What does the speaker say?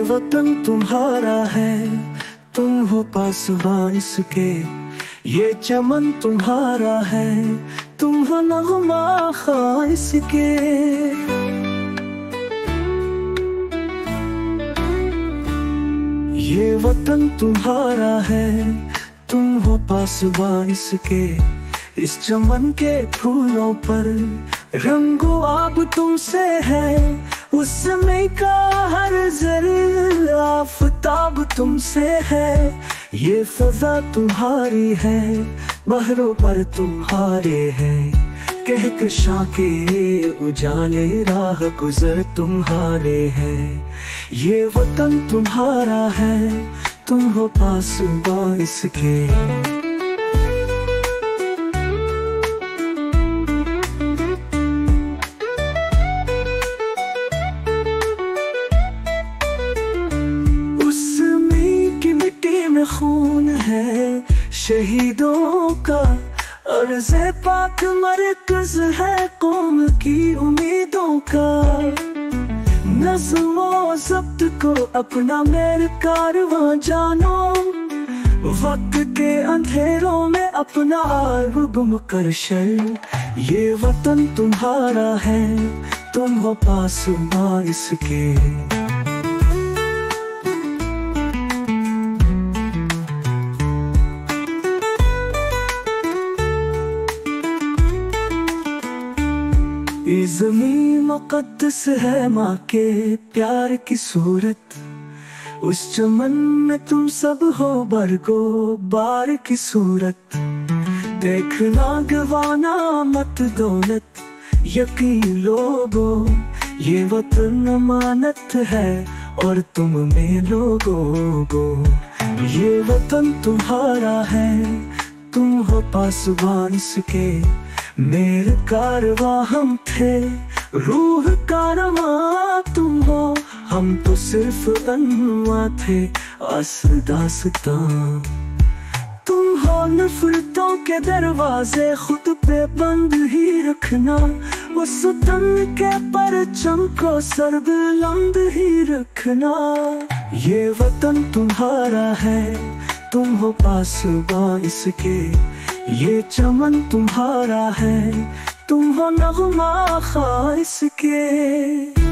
वतन तुम्हारा है, तुम हो पासबां इसके। ये चमन तुम्हारा है, तुम हो नगमा ख़ां इसके। ये वतन तुम्हारा है, तुम हो पासबां इसके। इस चमन के फूलों पर रंगो आब तुमसे है, उस समय का हर ज़र्र आफ़ताब तुमसे है। ये फ़ज़ा तुम्हारी है, बहरों पर तुम्हारे हैं। कहकशां के उजाले राह गुज़र तुम्हारे हैं। ये वतन तुम्हारा है, तुम हो पासबां इसके। खून है शहीदों का, अर्ज़े पाक मरकज़ है कौम की उम्मीदों का। नज़्म व ज़ब्त को अपना मेरे कारवां जानो, वक्त के अंधेरों में अपना आर गुम कर शर। ये वतन तुम्हारा है, तुम हो पासबां इसके। ये ज़मीन मुक़द्दस है माँ के प्यार की सूरत। उस चमन में तुम सब हो बरगो बार की सूरत। देखना गवाना मत दौलत यकीन लोगो, ये वतन अमानत है और तुम में लोगो। ये वतन तुम्हारा है, तुम हो पासबां इसके। मेरे कारवां हम थे, रूह कारवां तुम हो। हम तो सिर्फ अनवा थे, असर दास्तां तुम हो। नफ़रतों के दरवाजे खुद पे बंद ही रखना, उस तन के परचम को सरबुलंद ही रखना। ये वतन तुम्हारा है, तुम हो पासबां इसके। ये चमन तुम्हारा है, तुम हो नगमा ख़ां इसके।